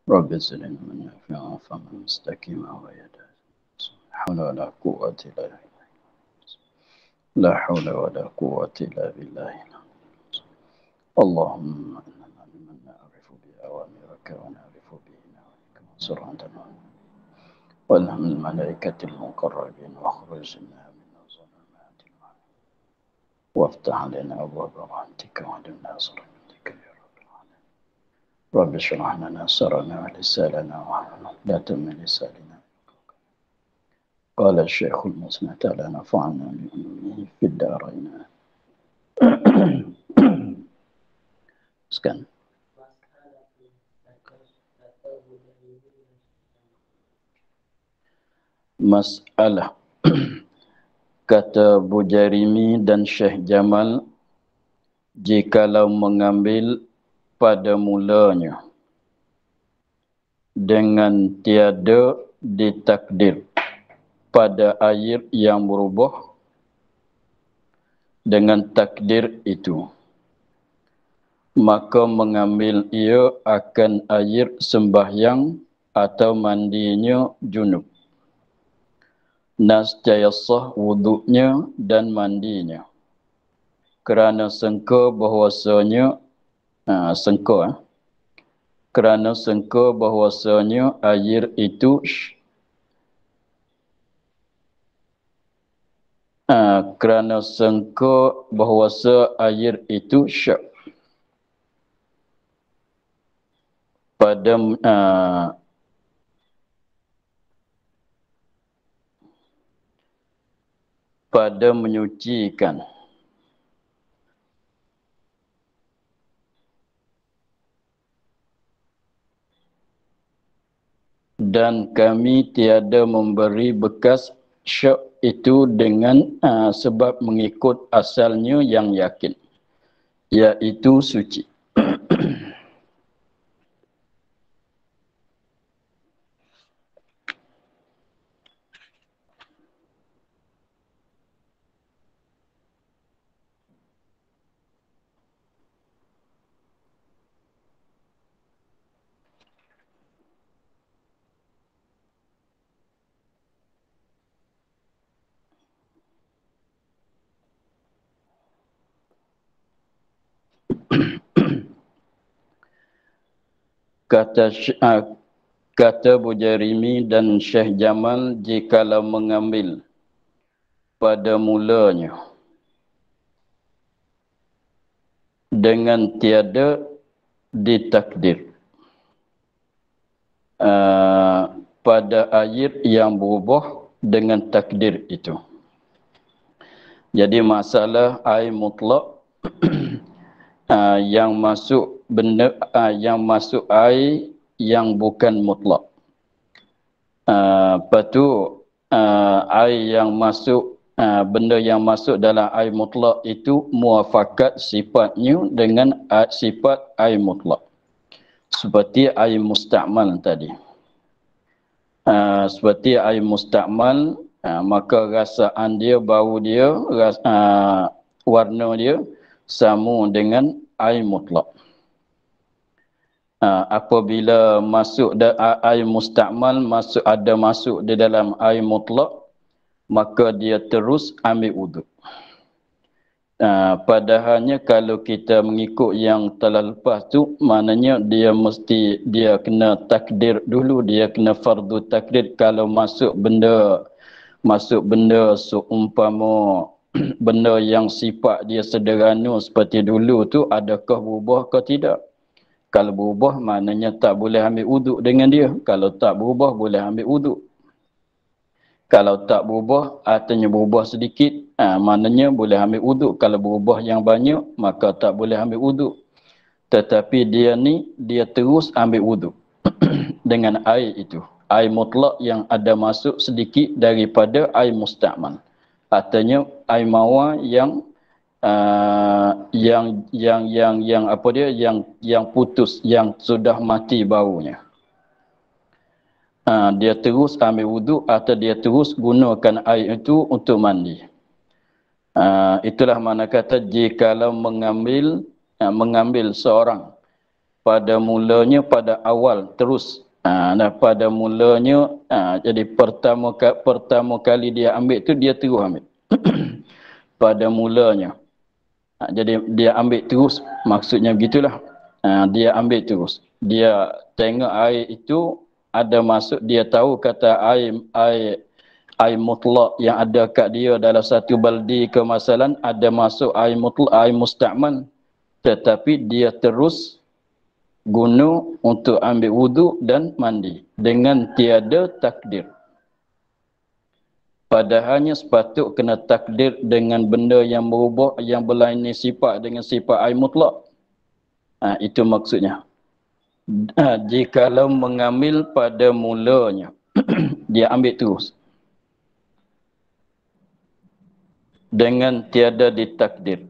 رب زدنا من نافعا فمن مستقيما ويدا حول ولا قوة إلا بالله لا حول ولا قوة إلا بالله اللهم إننا ممن نعرف بأوامرك ونعرف بنهيك وانصر عندنا والهم الملائكة المقربين واخرجنا من الظلمات وافتح علينا أبواب رحمتك واهدنا صراطك يا رب العالمين رب اشرح لنا صدرنا ولساننا وحلة من لساننا قال الشيخ المسند تعالى نفعنا بعلمه في الدارين. Sekian. Masalah kata Bujarimi dan Syekh Jamal, jikalau mengambil pada mulanya dengan tiada ditakdir pada air yang berubah dengan takdir itu, maka mengambil ia akan air sembahyang atau mandinya junub. Nascaya sah wuduknya dan mandinya. Kerana sangka bahwasanya kerana sangka bahwasanya air itu kerana sangka bahwasa air itu syak pada pada menyucikan. Dan kami tiada memberi bekas syak itu dengan sebab mengikut asalnya yang yakin, iaitu suci. Kata Bujarimi dan Syekh Jamal, jikalau mengambil pada mulanya dengan tiada ditakdir pada air yang berubah dengan takdir itu. Jadi masalah air mutlak yang masuk benda yang masuk air yang bukan mutlak. Lepas tu air yang masuk benda yang masuk dalam air mutlak itu muafakat sifatnya dengan sifat air mutlak. Seperti air mustakmal tadi. Seperti air mustakmal, maka rasaan dia, bau dia, warna dia sama dengan air mutlak. Apabila masuk air mustakmal masuk di dalam air mutlak, maka dia terus ambil wuduk. Padahalnya kalau kita mengikut yang telah lepas tu, maknanya dia kena takdir dulu, dia kena fardu takdir. Kalau masuk benda seumpama benda yang sifat dia sederhana seperti dulu tu, adakah berubah ke tidak? Kalau berubah, maknanya tak boleh ambil wuduk dengan dia. Kalau tak berubah, boleh ambil wuduk. Kalau tak berubah, artinya berubah sedikit, maknanya boleh ambil wuduk. Kalau berubah yang banyak, maka tak boleh ambil wuduk. Tetapi dia terus ambil wuduk dengan air itu. Air mutlak yang ada masuk sedikit daripada air mustakmal. Artinya air mawar yang putus, yang sudah mati baunya. Dia terus ambil wuduk atau dia terus gunakan air itu untuk mandi. Itulah mana kata jikalau mengambil seorang pada mulanya pada awal terus. Nah pada mulanya jadi pertama kali dia ambil tu dia terus ambil. Pada mulanya. Jadi dia ambil terus, maksudnya begitulah. Dia ambil terus. Dia tengok air itu ada masuk, dia tahu kata air mutlak yang ada kat dia dalam satu baldi kemasalan ada masuk air mutlak, air musta'man. Tetapi dia terus guna untuk ambil wuduk dan mandi dengan tiada takdir. Padahalnya sepatut kena takdir dengan benda yang berubah, yang berlainan sifat dengan sifat air mutlak. Itu maksudnya. Jikalau mengambil pada mulanya, dia ambil terus. Dengan tiada ditakdir.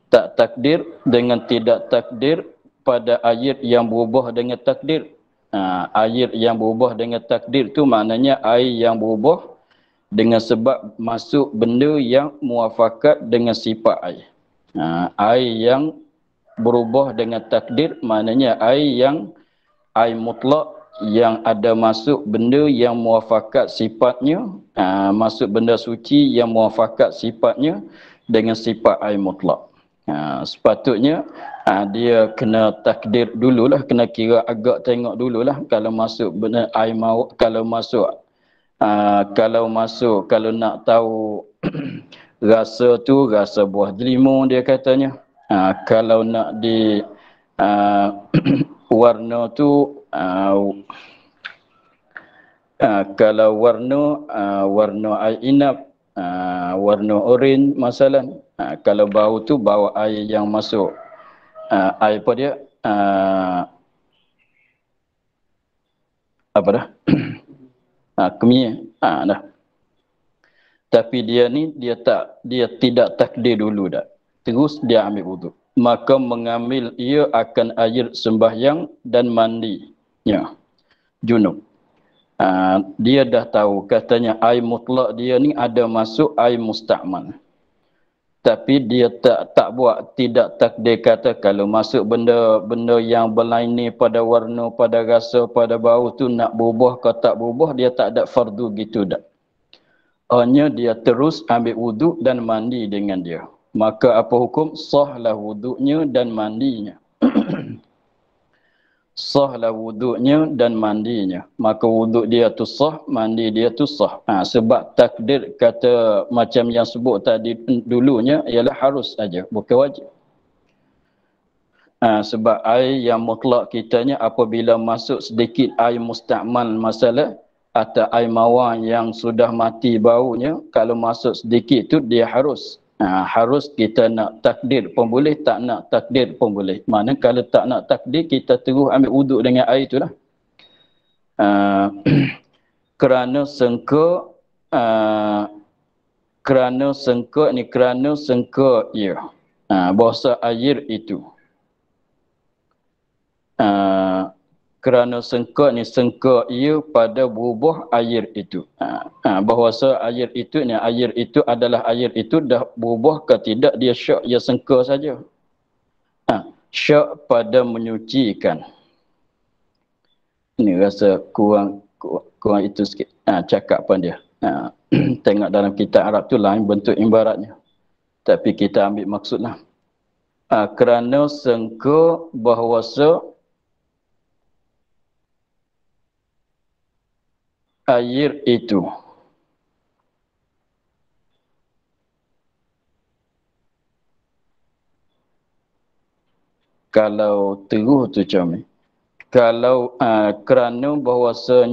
Tak takdir dengan tidak takdir pada air yang berubah dengan takdir. Air yang berubah dengan takdir tu maknanya air yang berubah dengan sebab masuk benda yang muafakat dengan sifat air. Air yang berubah dengan takdir maknanya air mutlak yang ada masuk benda yang muafakat sifatnya, masuk benda suci yang muafakat sifatnya dengan sifat air mutlak. Sepatutnya dia kena takdir dululah, kena kira agak tengok dululah kalau masuk benda air maut, kalau nak tahu rasa tu rasa buah delima dia katanya. Kalau nak di warna tu kalau warna air inap, warna oren masalan. Kalau bau tu bau air yang masuk air apa dia, apa dah, kemia, dah. Tapi dia ni dia tidak takdir dulu dah. Terus dia ambil wuduk. Maka mengambil ia akan air sembahyang dan mandi. Ya. Junub. Dia dah tahu katanya air mutlak dia ni ada masuk air musta'man. Tapi dia tak buat, tidak takdir kata kalau masuk benda yang berlainan pada warna, pada rasa, pada bau tu nak berubah ke tak berubah, dia tak ada fardu gitu dah. Hanya dia terus ambil wuduk dan mandi dengan dia. Maka apa hukum? Sahlah wuduknya dan mandinya. Sahlah wuduknya dan mandinya. Maka wuduk dia tu sah, mandi dia tu sah. Sebab takdir kata macam yang sebut tadi dulunya ialah harus saja, bukan wajib. Sebab air yang mutlak kitanya apabila masuk sedikit air musta'mal masalah atau air mawar yang sudah mati baunya, kalau masuk sedikit tu dia harus. Harus kita nak takdir pun boleh, tak nak takdir pun boleh. Mana kalau tak nak takdir, kita terus ambil wuduk dengan air tu lah. Kerana sengka, kerana sengka ia. Bahasa air itu. Kerana sengka ia pada berubah air itu. Bahawasa air itu adalah air itu dah berubah ke tidak, dia syak, dia sengka saja. Syak pada menyucikan. Ini rasa kurang itu sikit. Cakapan dia. Tengok dalam kitab Arab tu lain bentuk ibaratnya. Tapi kita ambil maksudlah. Kerana sengka bahawasa air itu kalau terus tu macam ni. Kalau kerana bahawasa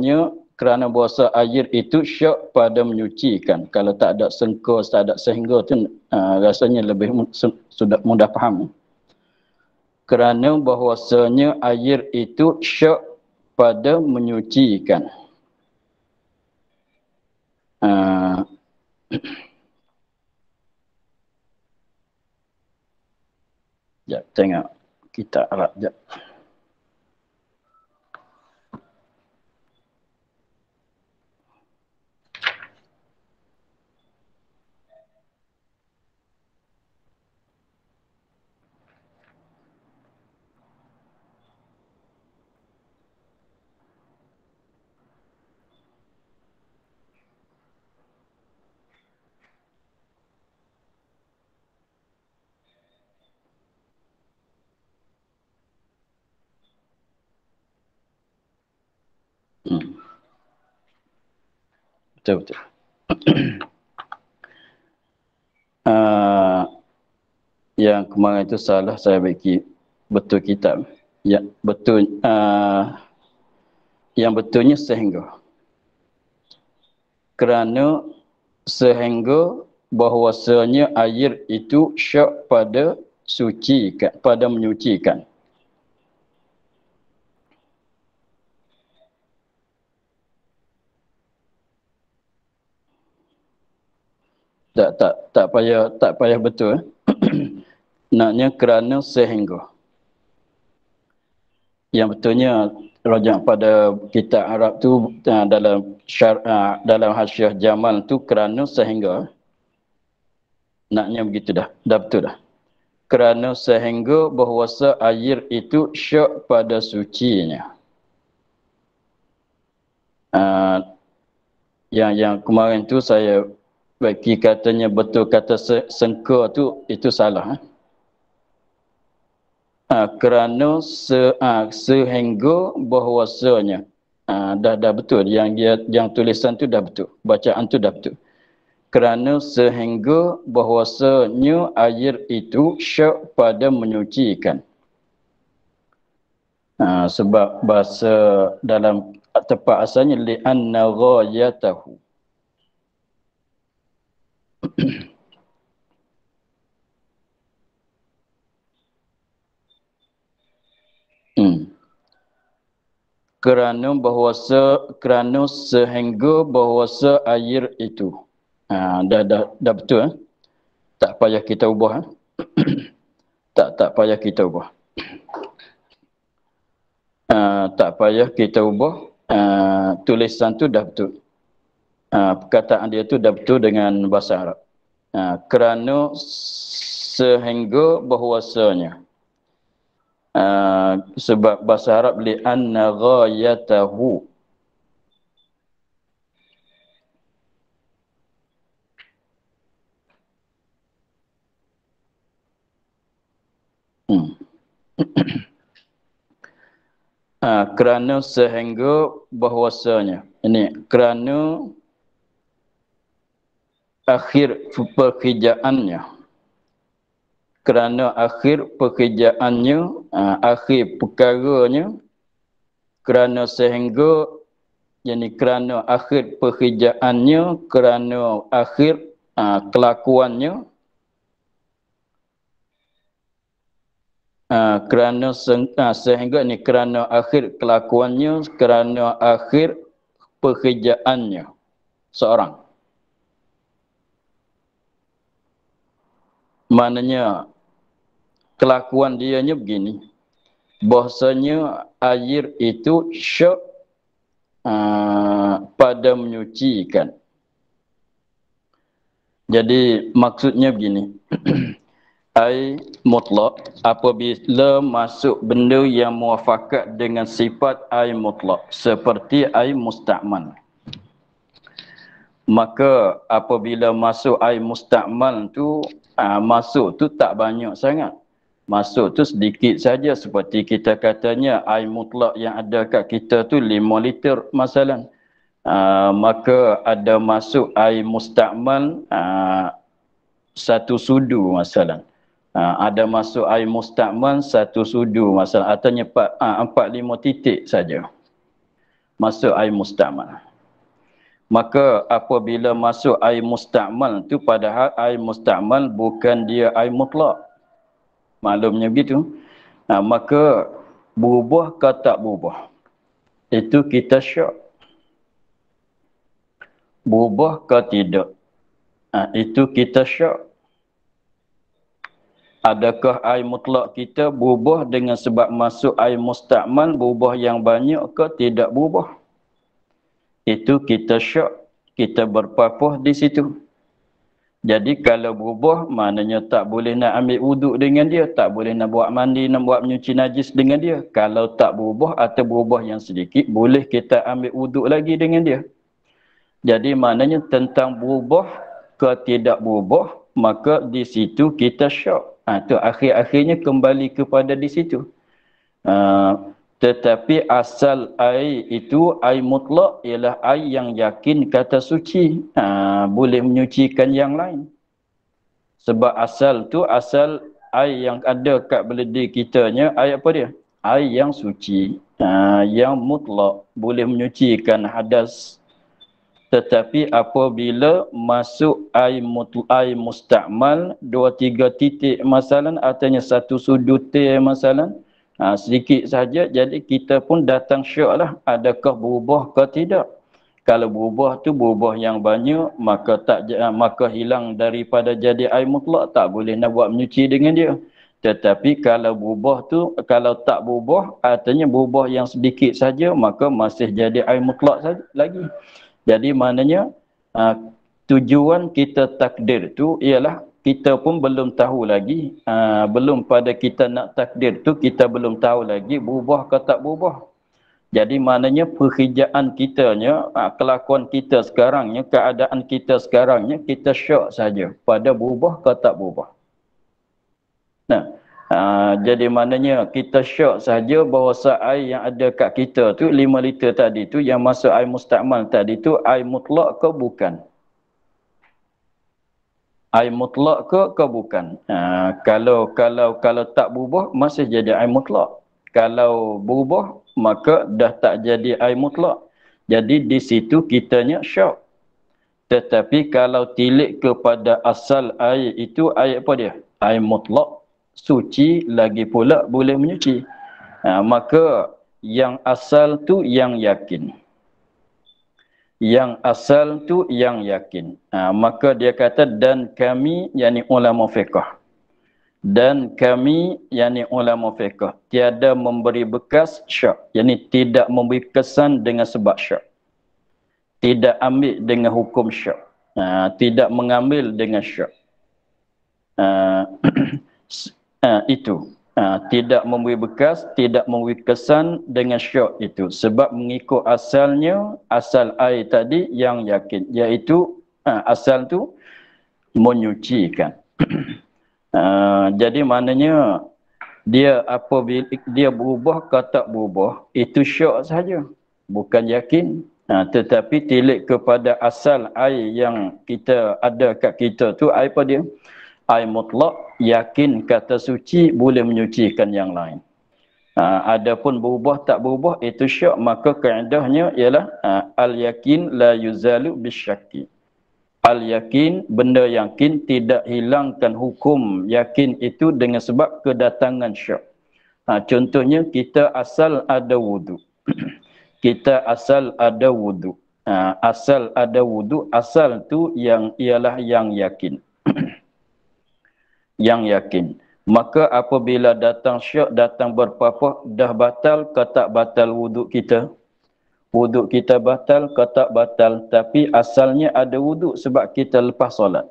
air itu syak pada menyucikan. Kalau tak ada sengka, tak ada sehingga tu rasanya lebih sudah mudah faham. Kerana bahawasanya air itu syak pada menyucikan. Sekejap, tengok kita Arab sekejap. betul. Yang kemarin itu salah saya bagi betul kitab. Ya, betul. Yang betulnya sehingga. Kerana sehingga bahwasanya air itu syak pada sucikan, pada menyucikan. Tak payah betul. Naknya kerana sehingga. Yang betulnya rajak pada kitab Arab tu dalam hasyiah Jamal tu kerana sehingga. Naknya begitu dah. Dah betul dah. Kerana sehingga bahwasa air itu syak pada sucinya. Yang kemarin tu saya bagi katanya betul kata sengka tu itu salah. Kerana sehingga bahwasanya dah betul yang tulisan tu dah betul, bacaan tu dah betul. Kerana sehingga bahwasanya air itu syak pada menyucikan. Sebab bahasa dalam tepat asalnya li'anna ghayatahu. Kerana sehingga bahwasa air itu. Dah betul. Tak payah kita ubah. Tak payah kita ubah. Tak payah kita ubah. Tulisan tu dah betul. Perkataan dia tu dah betul dengan bahasa Arab. Kerana sehingga bahwasanya. Sebab bahasa Arab li'anna ghayatahu. Kerana sehingga bahwasanya. Ini kerana akhir pekerjaannya. Kerana akhir pekerjaannya, akhir perkaranya, kerana sehingga, yani kerana akhir pekerjaannya, kerana akhir kelakuannya, kerana sehingga ni kerana akhir kelakuannya, kerana akhir pekerjaannya seorang. Maknanya kelakuan dianya begini, bahasanya air itu syak pada menyucikan. Jadi maksudnya begini. Ai mutlak apabila masuk benda yang muafakat dengan sifat ai mutlak seperti ai musta'mal. Maka apabila masuk ai musta'mal tu masuk tu tak banyak sangat. Masuk tu sedikit saja seperti kita katanya ai mutlak yang ada kat kita tu 5 liter masalan. Maka ada masuk ai musta'mal 1 sudu masalan. Ada masuk air musta'mal 1 sudu masalah, artinya 4-5 titik saja masuk air musta'mal. Maka apabila masuk air musta'mal tu, padahal air musta'mal bukan dia air mutlak, maklumnya begitu, maka berubah ke tak berubah, itu kita syak. Berubah ke tidak, itu kita syak. Adakah air mutlak kita berubah dengan sebab masuk air musta'mal, berubah yang banyak ke tidak berubah? Itu kita syak, kita berpapuh di situ. Jadi kalau berubah, maknanya tak boleh nak ambil wuduk dengan dia, tak boleh nak buat mandi, nak buat menyuci najis dengan dia. Kalau tak berubah atau berubah yang sedikit, boleh kita ambil wuduk lagi dengan dia. Jadi maknanya tentang berubah ke tidak berubah, maka di situ kita syak. Itu akhir-akhirnya kembali kepada di situ. Tetapi asal air itu, air mutlak ialah air yang yakin kata suci. Boleh menyucikan yang lain. Sebab asal tu, asal air yang ada kat beledi kitanya, air apa dia? Air yang suci. Yang mutlak. Boleh menyucikan hadas. Tetapi apabila masuk air mustakmal, 2-3 titik masalah, artinya satu sudut masalah, sedikit saja, jadi kita pun datang syak lah, adakah berubah ke tidak. Kalau berubah tu berubah yang banyak, maka hilang daripada jadi air mutlak, tak boleh nak buat menyuci dengan dia. Tetapi kalau berubah tu, kalau tak berubah, artinya berubah yang sedikit saja, maka masih jadi air mutlak saja lagi. Jadi maknanya tujuan kita takdir tu ialah kita pun belum tahu lagi, belum pada kita nak takdir tu kita belum tahu lagi berubah ke tak berubah. Jadi maknanya perhijaan kitanya, kelakuan kita sekarangnya, keadaan kita sekarangnya, kita syak saja pada berubah ke tak berubah. Nah, jadi maknanya kita syak saja bahawa air yang ada kat kita tu 5 liter tadi tu yang masuk air mustakmal tadi tu air mutlak ke bukan? Air mutlak ke bukan? Kalau tak berubah masih jadi air mutlak. Kalau berubah maka dah tak jadi air mutlak. Jadi di situ kitanya syak. Tetapi kalau tilik kepada asal air itu air apa dia? Air mutlak, suci, lagi pula boleh menyuci. Maka yang asal tu yang yakin. Yang asal tu yang yakin. Maka dia kata dan kami yakni ulama fiqh. Dan kami yakni ulama fiqh tiada memberi bekas syak. Yakni tidak memberi kesan dengan sebab syak. Tidak ambil dengan hukum syak. Tidak mengambil dengan syak. Itu. Tidak memberi bekas, tidak memberi kesan dengan syak itu. Sebab mengikut asalnya, asal air tadi yang yakin. Iaitu asal tu menyucikan. Jadi maknanya dia apabila dia berubah ke tak berubah, itu syak saja. Bukan yakin. Tetapi tilik kepada asal air yang kita ada kat kita tu, air apa dia? Air mutlak, yakin kata suci, boleh menyucikan yang lain. Adapun berubah tak berubah, itu syak, maka kaedahnya ialah al-yakin la yuzalu bisyakki. Al-yakin, benda yakin, tidak hilangkan hukum yakin itu dengan sebab kedatangan syak. Contohnya, kita asal ada wudu. Kita asal ada wudu. Asal ada wudu, asal tu yang ialah yang yakin. Yang yakin. Maka apabila datang syak, datang berpapah, dah batal ke tak batal wudu kita? Wudu kita batal ke tak batal? Tapi asalnya ada wudu sebab kita lepas solat.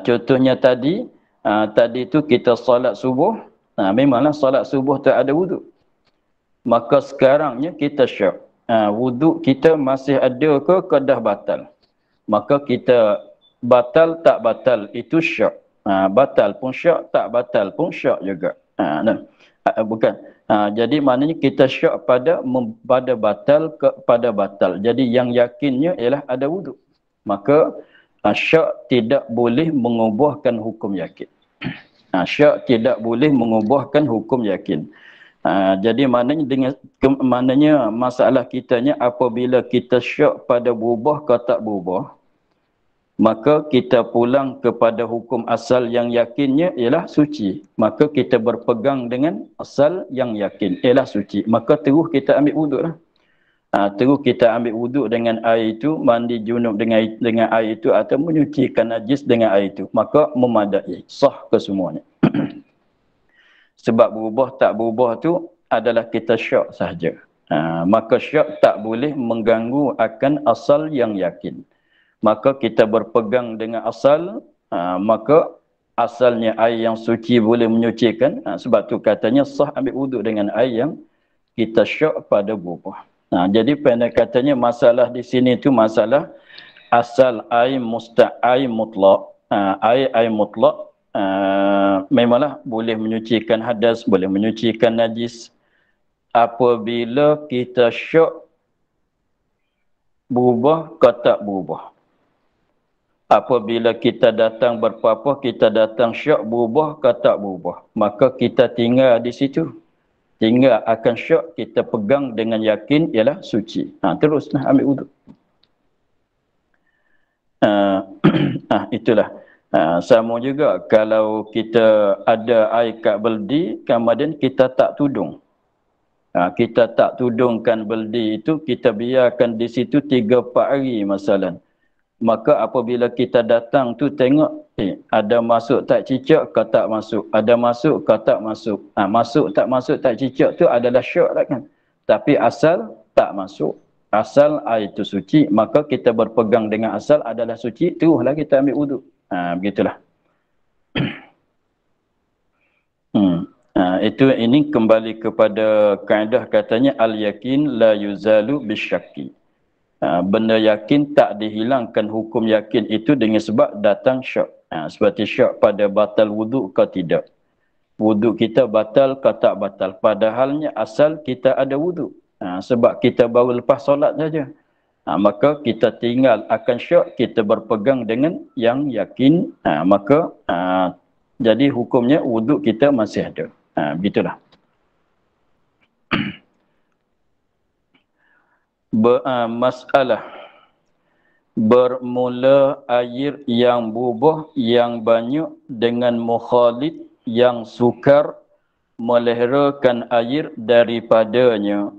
Contohnya tadi tu kita solat subuh. Memanglah solat subuh tak ada wudu. Maka sekarangnya kita syak. Wuduk kita masih ada ke dah batal? Maka kita batal tak batal, itu syak. Batal pun syak, tak batal pun syak juga. Bukan. Jadi maknanya kita syak pada batal kepada batal. Jadi yang yakinnya ialah ada wuduk. Maka syak tidak boleh mengubahkan hukum yakin. Syak tidak boleh mengubahkan hukum yakin. Jadi maknanya masalah kitanya apabila kita syak pada berubah ke tak berubah, maka kita pulang kepada hukum asal yang yakinnya ialah suci. Maka kita berpegang dengan asal yang yakin ialah suci. Maka terus kita ambil wuduk lah. Terus kita ambil wuduk dengan air itu, mandi junub dengan air itu, atau menyucikan najis dengan air itu. Maka memadai, sah kesemuanya. Sebab berubah tak berubah tu adalah kita syak sahaja. Maka syak tak boleh mengganggu akan asal yang yakin. Maka kita berpegang dengan asal, maka asalnya air yang suci boleh menyucikan. Sebab tu katanya sah ambil wuduk dengan air yang kita syak pada berubah. Jadi pendek katanya masalah di sini tu masalah asal air mutlak. Air mutlak memanglah boleh menyucikan hadas, boleh menyucikan najis. apabila kita syak berubah ke tak berubah. Apabila kita datang berpapah, kita datang syak berubah ke tak berubah. Maka kita tinggal di situ. Tinggal akan syak, kita pegang dengan yakin ialah suci. Teruslah ambil wuduk. Itulah. Sama juga kalau kita ada air kat beldi, kemudian kita tak tudung. Kita tak tudungkan beldi itu, kita biarkan di situ 3-4 hari masalah. Maka apabila kita datang tu tengok, ada masuk tak cicak ke tak masuk, ada masuk ke tak masuk. Masuk tak cicak tu adalah syak lah kan. Tapi asal tak masuk, asal air itu suci, maka kita berpegang dengan asal adalah suci, teruslah kita ambil wuduk. Begitulah. Ini kembali kepada kaedah katanya al-yakin la yuzalu bisyakki. Benda yakin tak dihilangkan hukum yakin itu dengan sebab datang syak. Seperti syak pada batal wuduk ke tidak. Wuduk kita batal ke tak batal. Padahalnya asal kita ada wuduk. Sebab kita baru lepas solat saja. Maka kita tinggal akan syak, kita berpegang dengan yang yakin. Jadi hukumnya wuduk kita masih ada. Begitulah. Masalah bermula air yang berubah yang banyak dengan mukhalid yang sukar melahirkan air daripadanya,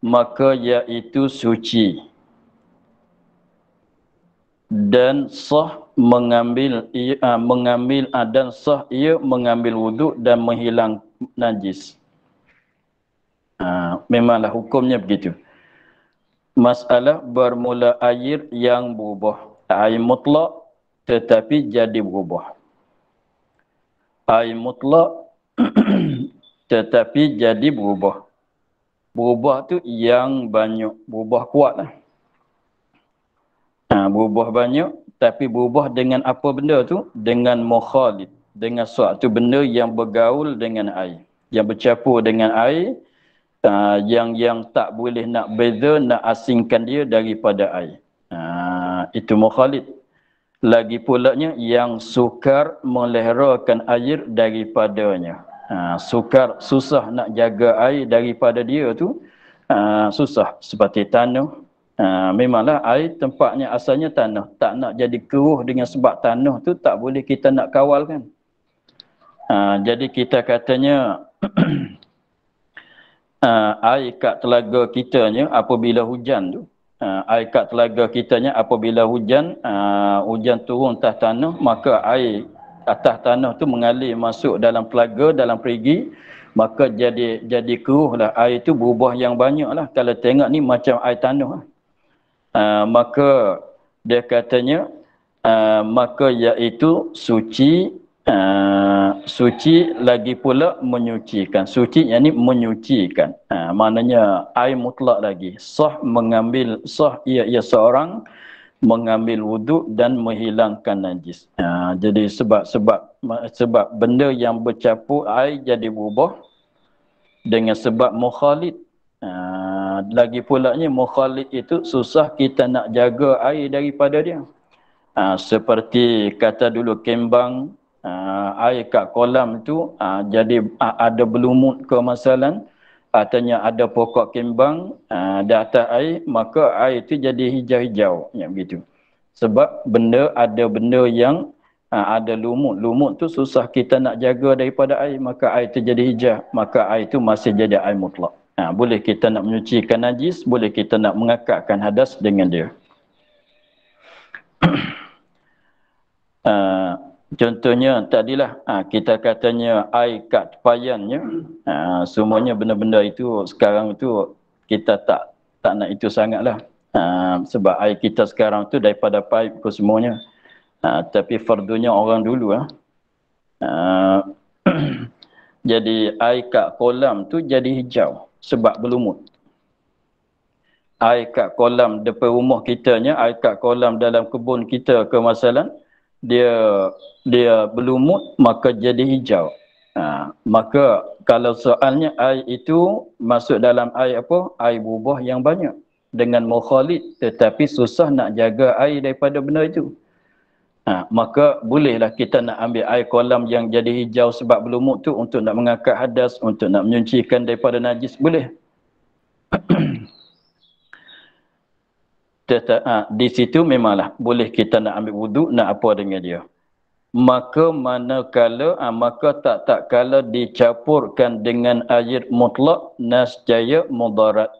maka iaitu suci dan sah mengambil dan sah ia mengambil wuduk dan menghilang najis. Memanglah hukumnya begitu. Masalah bermula air yang berubah. Air mutlak tetapi jadi berubah. Air mutlak tetapi jadi berubah. Berubah tu yang banyak. Berubah kuat lah. Berubah banyak. Tapi berubah dengan apa benda tu? Dengan mukhalid. Dengan suatu benda yang bergaul dengan air. Yang bercampur dengan air. Yang tak boleh nak beza, nak asingkan dia daripada air. Itu mukhalid. Lagi pulanya yang sukar melahirkan air daripadanya. Sukar, susah nak jaga air daripada dia tu. Susah. Seperti tanah. Memanglah air tempatnya asalnya tanah. Tak nak jadi keruh dengan sebab tanah tu tak boleh kita nak kawal kan. Jadi kita katanya air kat telaga kitanya apabila hujan tu, air kat telaga kitanya apabila hujan, hujan turun atas tanah, maka air atas tanah tu mengalir masuk dalam telaga, dalam perigi, maka jadi keruh lah. Air tu berubah yang banyak lah. Kalau tengok ni macam air tanah. Maka dia katanya, maka iaitu suci. Suci lagi pula menyucikan. Suci yang ni menyucikan. Maknanya air mutlak lagi. Sah mengambil, sah ia seorang mengambil wuduk dan menghilangkan najis. Jadi sebab benda yang bercampur air jadi berubah dengan sebab mukhalid. Lagi pulanya mukhalid itu susah kita nak jaga air daripada dia. Seperti kata dulu kembang, air kat kolam tu jadi ada berlumut ke masalah, artinya ada pokok kembang di atas air, maka air tu jadi hijau-hijau begitu. Sebab ada benda yang ada lumut tu susah kita nak jaga daripada air, maka air tu jadi hijau, maka air tu masih jadi air mutlak. Boleh kita nak menyucikan najis, boleh kita nak mengakatkan hadas dengan dia. Contohnya tadilah kita katanya air kat tepayannya, semuanya benda-benda itu sekarang itu kita tak nak itu sangatlah. Sebab air kita sekarang tu daripada pipe ke semuanya. Tapi fardunya orang dulu jadi air kat kolam tu jadi hijau sebab berlumut. Air kat kolam depan rumah kitanya, air kat kolam dalam kebun kita ke masalah, dia berlumut maka jadi hijau. Maka kalau soalnya air itu masuk dalam air apa? Air berubah yang banyak dengan mukhalid, tetapi susah nak jaga air daripada benda itu. Maka bolehlah kita nak ambil air kolam yang jadi hijau sebab berlumut tu untuk nak mengangkat hadas, untuk nak menyucikan daripada najis, boleh. Di situ memanglah boleh kita nak ambil wuduk, nak apa dengan dia. Maka manakala maka tak kala dicampurkan dengan air mutlak, nasjaya mudarat.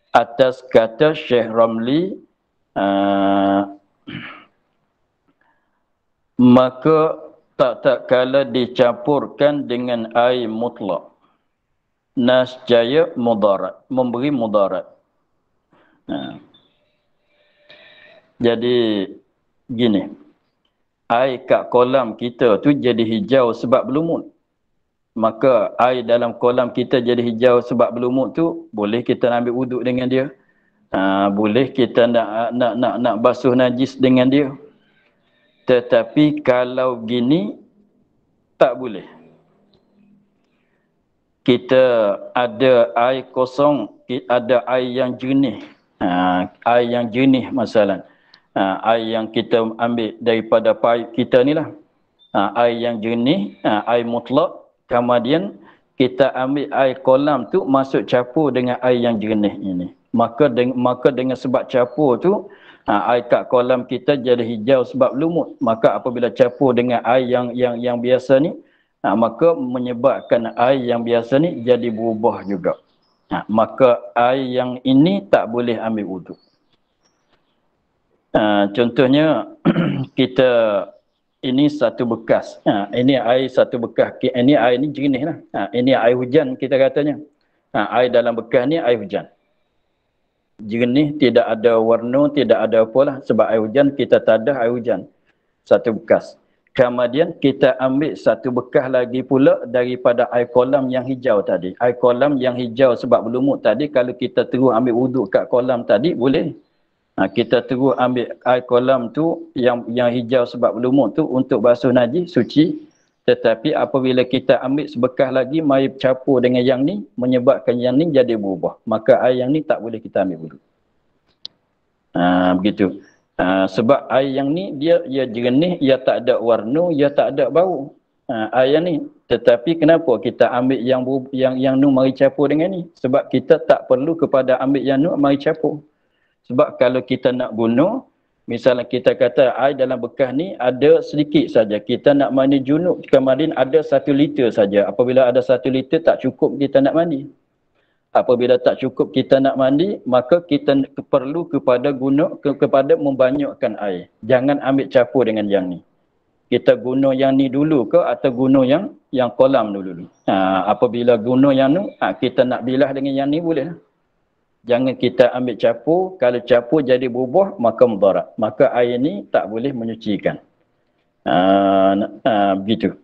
Atas kata Syekh Ramli, maka tak kala dicampurkan dengan air mutlak, nasjaya mudarat, memberi mudarat. Jadi gini, air kat kolam kita tu jadi hijau sebab berlumut. Maka air dalam kolam kita jadi hijau sebab berlumut tu, boleh kita ambil wuduk dengan dia. Boleh kita nak basuh najis dengan dia. Tetapi kalau gini tak boleh. Kita ada air kosong, ada air yang jernih. Air yang jernih masalah. Air yang kita ambil daripada paip kita ni lah. Air yang jernih, air mutlak. Kemudian kita ambil air kolam tu masuk campur dengan air yang jernih ini. Maka dengan sebab campur tu, air kat kolam kita jadi hijau sebab lumut. Maka apabila campur dengan air yang biasa ni, maka menyebabkan air yang biasa ni jadi berubah juga. Maka air yang ini tak boleh ambil wuduk. Contohnya kita ini satu bekas. Ini air satu bekas. Ini air ni jernih lah. Ini air hujan kita katanya. Air dalam bekas ni air hujan. Jernih, tidak ada warna, tidak ada apalah. Sebab air hujan kita tadah air hujan. Satu bekas. Kemudian kita ambil satu bekas lagi pula daripada air kolam yang hijau tadi. Air kolam yang hijau sebab berlumut tadi, kalau kita terus ambil wuduk kat kolam tadi, boleh. Kita terus ambil air kolam tu yang hijau sebab berlumut tu untuk basuh najis, suci. Tetapi apabila kita ambil sebekas lagi, mari campur dengan yang ni, menyebabkan yang ni jadi berubah. Maka air yang ni tak boleh kita ambil wuduk. Begitu. Sebab air yang ni ia jernih, ia tak ada warna, ia tak ada bau. Air yang ni. Tetapi kenapa kita ambil yang nu mari campur dengan ni? Sebab kita tak perlu kepada ambil yang nu mari campur. Sebab kalau kita nak guna, misalnya kita kata air dalam bekas ni ada sedikit saja. Kita nak mandi junub, kemarin ada 1 liter saja. Apabila ada 1 liter tak cukup kita nak mandi. Apabila tak cukup kita nak mandi, maka kita perlu kepada kepada membanyakkan air. Jangan ambil campur dengan yang ni. Kita guna yang ni dulu ke atau guna yang kolam dulu. Apabila guna yang ni, kita nak bilah dengan yang ni boleh. Jangan kita ambil campur. Kalau campur jadi berubah, maka mudarat. Maka air ni tak boleh menyucikan. Begitu.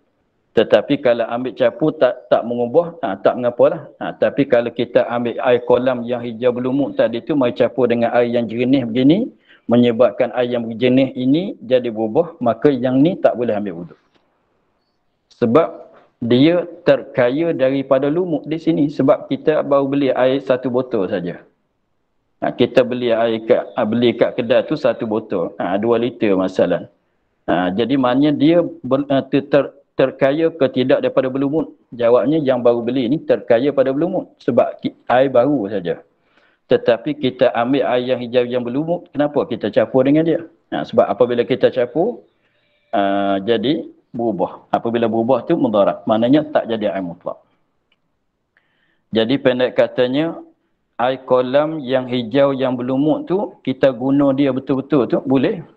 Tetapi kalau ambil campur tak mengubah, tak mengapalah. Tapi kalau kita ambil air kolam yang hijau berlumut tadi tu, mari campur dengan air yang jernih begini, menyebabkan air yang jernih ini jadi berubah, maka yang ni tak boleh ambil wuduk. Sebab dia terkaya daripada lumut di sini. Sebab kita baru beli air 1 botol saja. Kita beli kat kedai tu 1 botol. 2 liter masalah. Jadi maknanya dia terkaya ke tidak daripada berlumut? Jawabnya yang baru beli ni terkaya pada berlumut. Sebab air baru saja. Tetapi kita ambil air yang hijau yang berlumut, kenapa kita campur dengan dia? Sebab apabila kita campur, jadi berubah. Apabila berubah tu mudarat. Maknanya tak jadi air mutlak. Jadi pendek katanya, air kolam yang hijau yang berlumut tu, kita guna dia betul-betul tu, boleh.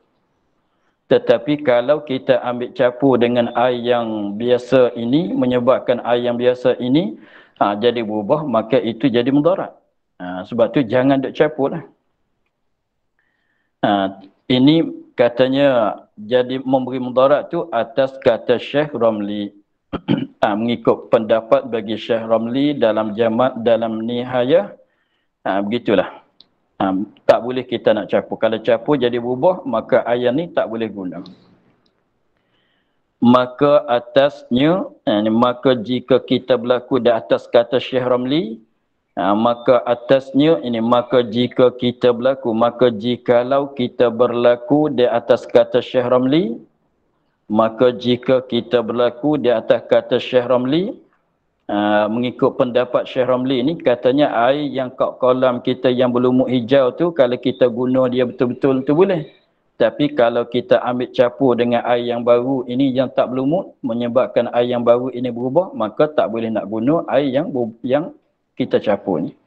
Tetapi kalau kita ambil campur dengan air yang biasa ini, menyebabkan air yang biasa ini jadi berubah, maka itu jadi mudarat. Sebab tu jangan duk campur lah. Ini katanya jadi memberi mudarat tu atas kata Syekh Ramli. Mengikut pendapat bagi Syekh Ramli dalam dalam nihayah, begitulah. Tak boleh kita nak campur. Kalau campur jadi berubah, maka air ni tak boleh guna. maka atasnya, maka jika kita berlaku di atas kata Syekh Ramli, maka atasnya ini, maka jika kita berlaku, maka jikalau kita berlaku di atas kata Syekh Ramli, maka jika kita berlaku di atas kata Syekh Ramli, mengikut pendapat Syekh Ramli ni, katanya air yang kat kolam kita yang berlumut hijau tu, kalau kita guna dia betul-betul tu boleh. Tapi kalau kita ambil campur dengan air yang baru ini yang tak berlumut, menyebabkan air yang baru ini berubah, maka tak boleh nak guna air yang kita campur ni.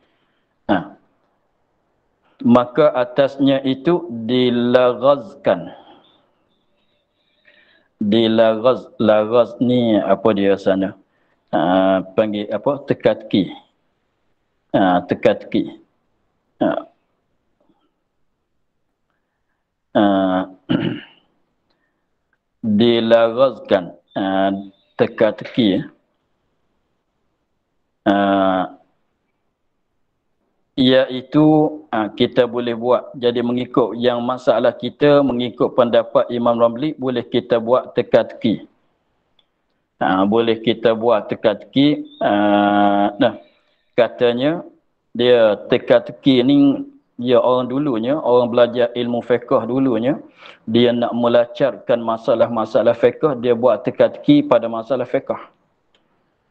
Maka atasnya itu dilaghazkan. Laghaz ni apa dia sana? Panggil apa? Teka-teki. Teka-teki. Dilaghazkan, teka-teki, iaitu kita boleh buat, jadi mengikut yang masalah kita, mengikut pendapat Imam Ramli, boleh kita buat teka-teki. Boleh kita buat teka-teki. Katanya dia teka-teki ni, dia orang dulunya, orang belajar ilmu fiqh dulunya, dia nak melacarkan masalah-masalah fiqh, dia buat teka-teki pada masalah fiqh.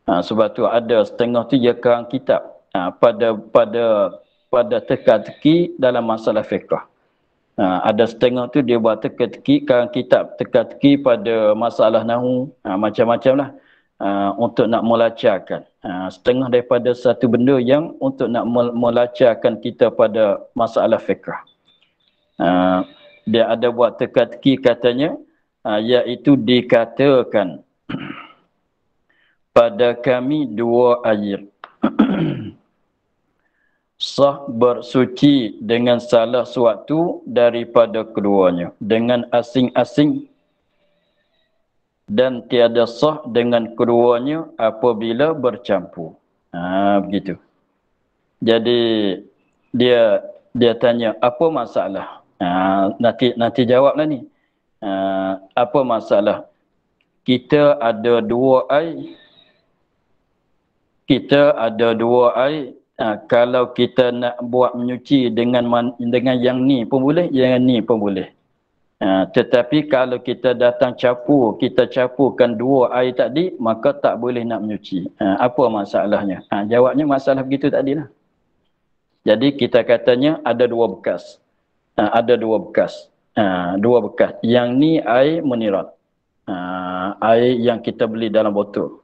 Sebab tu ada setengah tu dia karang kitab pada teka-teki dalam masalah fiqh. Ada setengah tu dia buat teka-teki, karang kitab teka-teki pada masalah nahu, macam-macam lah, untuk nak melacarkan. Setengah daripada satu benda yang untuk nak melacarkan kita pada masalah fiqh. Dia ada buat teka-teki katanya, iaitu dikatakan pada kami dua air sah bersuci dengan salah suatu daripada keduanya dengan asing-asing, dan tiada sah dengan keduanya apabila bercampur. Begitu. Jadi dia tanya apa masalah? Nanti jawablah ni. Apa masalah? Kita ada dua air. Kalau kita nak buat menyuci dengan yang ni pun boleh, yang ni pun boleh. Tetapi kalau kita datang kita campurkan dua air tadi, maka tak boleh nak menyuci. Apa masalahnya? Jawabnya masalah begitu tadi lah. Jadi kita katanya ada dua bekas. Dua bekas. Yang ni air munirat. Air yang kita beli dalam botol.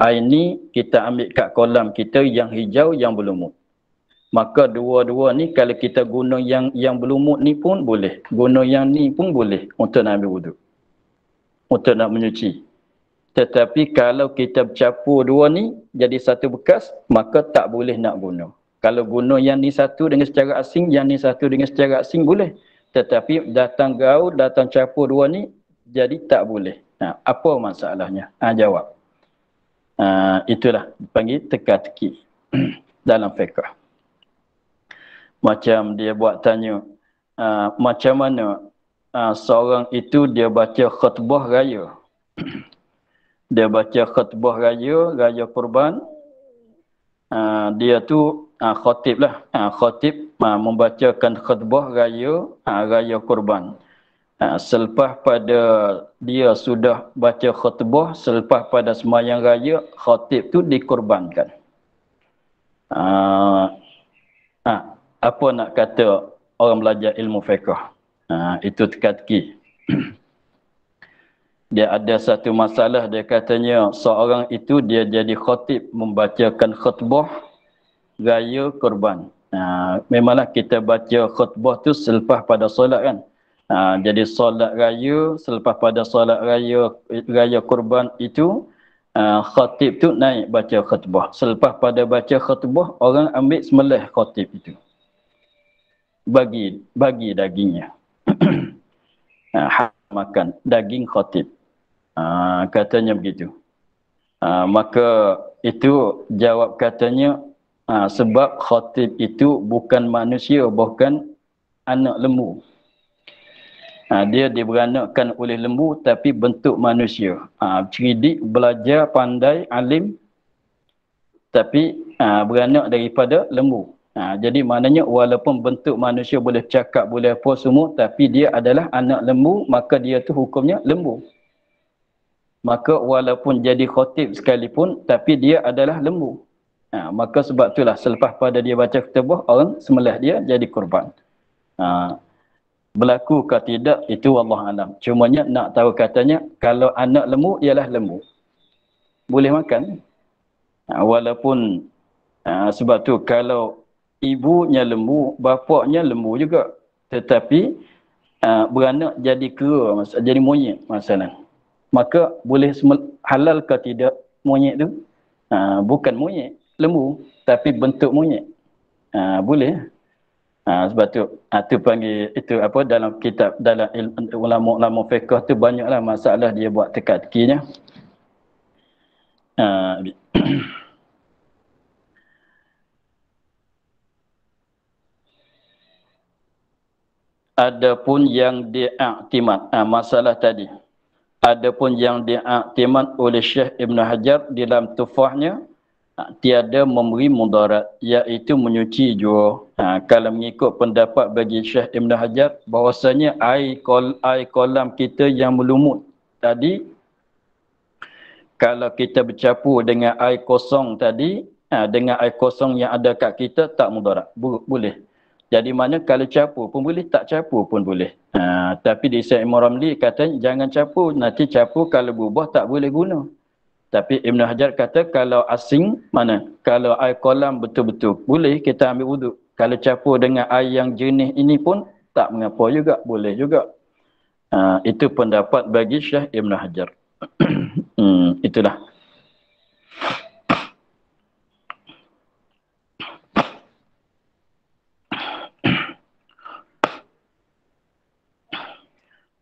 Air ni kita ambil kat kolam kita yang hijau yang berlumut. Maka dua-dua ni kalau kita guna yang berlumut ni pun boleh. Guna yang ni pun boleh untuk nak ambil wuduk. Untuk nak menyuci. Tetapi kalau kita bercampur dua ni jadi satu bekas, maka tak boleh nak guna. Kalau guna yang ni satu dengan secara asing, yang ni satu dengan secara asing boleh. Tetapi datang gaul, datang campur dua ni jadi tak boleh. Apa masalahnya? Jawab. Itulah dipanggil teka-teki dalam fiqh. Macam dia buat tanya, macam mana seorang itu dia baca khutbah raya. Dia baca khutbah raya kurban. Dia tu khatib lah. Khatib membacakan khutbah raya kurban. Selepas pada dia sudah baca khutbah, selepas pada sembahyang raya, khatib tu dikurbankan. Apa nak kata orang belajar ilmu fiqh? Itu teka-teki. Dia ada satu masalah, dia katanya seorang itu dia jadi khatib membacakan khutbah raya kurban. Memanglah kita baca khutbah tu selepas pada solat kan. Jadi solat raya, selepas pada solat raya kurban itu, khatib tu naik baca khutbah. Selepas pada baca khutbah, orang ambil sembelih khatib itu. Bagi dagingnya. Makan daging khatib. Katanya begitu. Maka itu jawab katanya, sebab khatib itu bukan manusia, bukan anak lembu. Dia diberanakkan oleh lembu tapi bentuk manusia. Cerdik, belajar, pandai, alim tapi beranak daripada lembu. Jadi maknanya walaupun bentuk manusia boleh cakap, boleh apa semua, tapi dia adalah anak lembu, maka dia tu hukumnya lembu. Maka walaupun jadi khotib sekalipun, tapi dia adalah lembu. Maka sebab itulah selepas pada dia baca khutbah, orang sembelih dia jadi kurban. Berlaku ke tidak, itu Allah alam. Cumanya nak tahu katanya, kalau anak lembu, ialah lembu. Boleh makan. Walaupun sebab tu kalau ibunya lembu, bapaknya lembu juga. Tetapi beranak jadi kera, jadi monyet masalah. Maka boleh halal ke tidak monyet tu? Bukan monyet, lembu. Tapi bentuk monyet. Boleh. Sebab tu tu panggil itu apa dalam kitab dalam ulama-ulama fiqh tu banyaklah masalah dia buat teka-tekinya. Adapun yang diiktimad masalah tadi. Adapun yang diiktimad oleh Syekh Ibn Hajar dalam Tufahnya, tiada memberi mudarat, iaitu menyuci jua. Kalau mengikut pendapat bagi Syekh Ibn Hajar, bahawasanya air kolam kita yang melumut tadi, kalau kita bercampur dengan air kosong tadi, dengan air kosong yang ada kat kita, tak mudarat. Boleh. Jadi mana kalau campur pun boleh, tak campur pun boleh. Tapi di Syekh Imam Ramli kata jangan campur, nanti campur kalau berubah tak boleh guna. Tapi Ibn Hajar kata kalau asing, mana? Kalau air kolam betul-betul, boleh kita ambil wuduk. Kalau campur dengan air yang jernih ini pun, tak mengapa juga, boleh juga. Itu pendapat bagi Syekh Ibn Hajar. Itulah.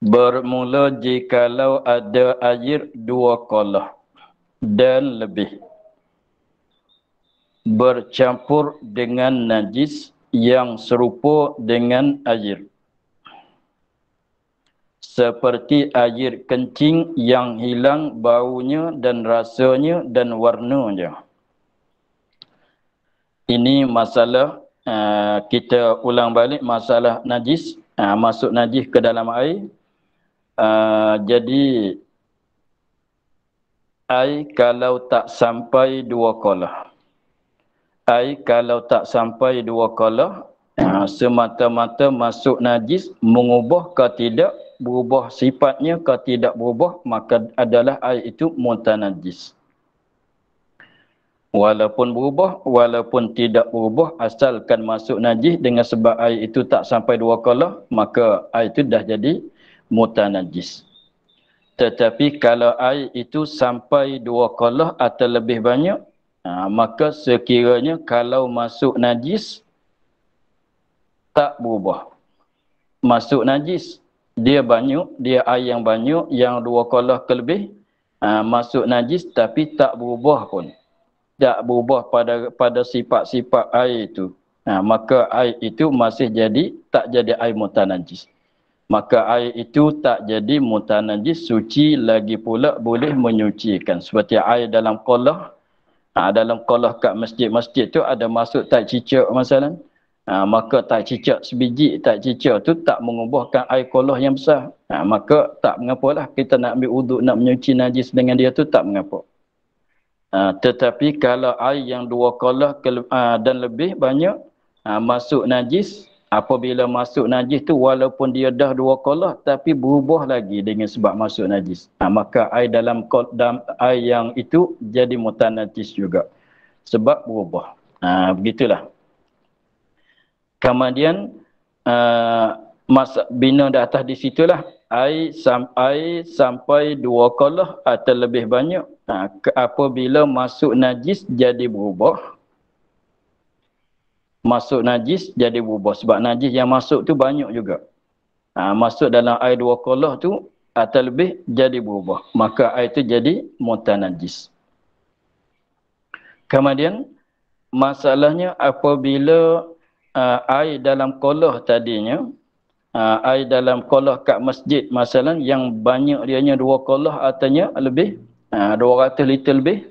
Bermula jikalau ada air 2 kolah dan lebih bercampur dengan najis yang serupa dengan air, seperti air kencing yang hilang baunya dan rasanya dan warnanya. Ini masalah, kita ulang balik masalah najis, masuk najis ke dalam air. Jadi air kalau tak sampai 2 kolah. Air kalau tak sampai 2 kolah, semata-mata masuk najis, mengubah ke tidak, berubah sifatnya ke tidak berubah, maka adalah air itu mutanajis. Walaupun berubah, walaupun tidak berubah, asalkan masuk najis dengan sebab air itu tak sampai 2 kolah, maka air itu dah jadi mutanajis. Tetapi kalau air itu sampai 2 kolah atau lebih banyak, maka sekiranya kalau masuk najis tak berubah. Masuk najis, dia banyak, dia air yang banyak, yang 2 kolah ke lebih, masuk najis tapi tak berubah pun. Tak berubah pada sifat-sifat air itu. Maka air itu masih jadi, tak jadi air mutanajis. Maka air itu tak jadi mutanajis, suci lagi pula boleh menyucikan. Seperti air dalam kolah. Dalam kolah kat masjid-masjid tu ada masuk tak cicak masalah. Maka tak cicak sebiji, tak cicak tu tak mengubahkan air kolah yang besar. Maka tak mengapalah kita nak ambil uduk, nak menyuci najis dengan dia tu tak mengapa. Tetapi kalau air yang 2 kolah dan lebih banyak masuk najis, apabila masuk najis tu walaupun dia dah 2 kolah tapi berubah lagi dengan sebab masuk najis, maka air dalam air yang itu jadi mutanajis juga sebab berubah. Begitulah. Kemudian bina di atas di situlah air sampai 2 kolah atau lebih banyak, apabila masuk najis jadi berubah. Masuk najis jadi berubah. Sebab najis yang masuk tu banyak juga. Masuk dalam air 2 kolah tu atau lebih jadi berubah. Maka air tu jadi mutanajis. Kemudian masalahnya apabila air dalam kolah tadinya air dalam kolah kat masjid masalah yang banyak dianya 2 kolah artinya lebih 200 liter lebih,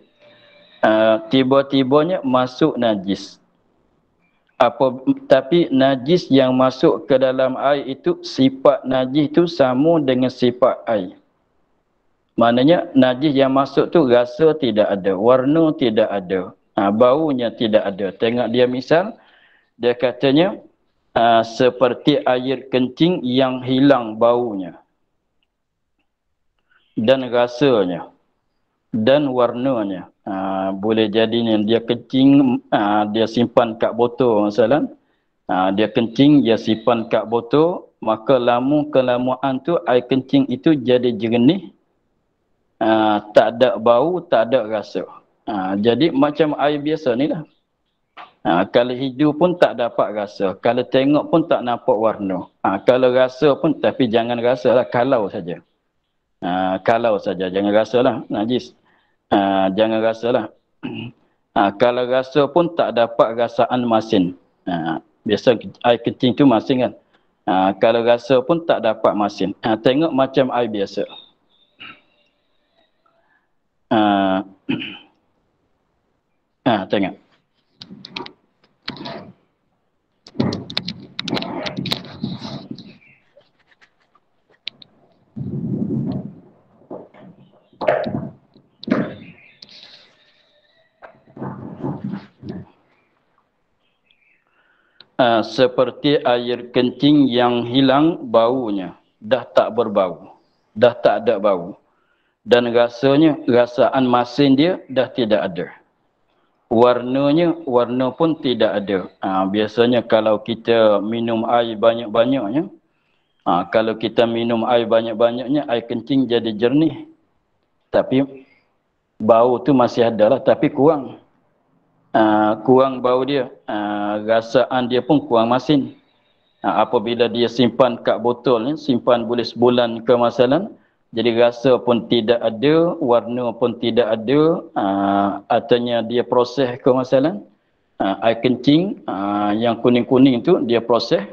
tiba-tibanya masuk najis. Tapi najis yang masuk ke dalam air itu, sifat najis itu sama dengan sifat air. Maknanya najis yang masuk tu rasa tidak ada, warna tidak ada, baunya tidak ada. Tengok dia misal, dia katanya seperti air kencing yang hilang baunya dan rasanya dan warnanya. Boleh jadinya dia kencing, dia simpan kat botol masalah. Dia kencing, dia simpan kat botol, maka kelamaan tu air kencing itu jadi jernih, tak ada bau, tak ada rasa. Jadi macam air biasa ni lah. Kalau hidup pun tak dapat rasa, kalau tengok pun tak nampak warna. Kalau rasa pun, tapi jangan rasa lah, kalau saja. Kalau saja, jangan rasa lah, najis. Jangan rasa lah. Kalau rasa pun tak dapat rasaan masin. Biasa air kencing tu masin kan. Kalau rasa pun tak dapat masin. Tengok macam air biasa. Tengok. Seperti air kencing yang hilang baunya, dah tak berbau, dah tak ada bau, dan rasaan masin dia dah tidak ada. Warna pun tidak ada. Biasanya kalau kita minum air banyak-banyaknya, kalau kita minum air banyak-banyaknya, air kencing jadi jernih, tapi bau tu masih ada lah, tapi kurang. Kurang bau dia, rasaan dia pun kurang masin. Apabila dia simpan kat botol ni, simpan boleh sebulan ke masalah, jadi rasa pun tidak ada, warna pun tidak ada, artinya dia proses ke masalah. Air kencing yang kuning-kuning tu dia proses.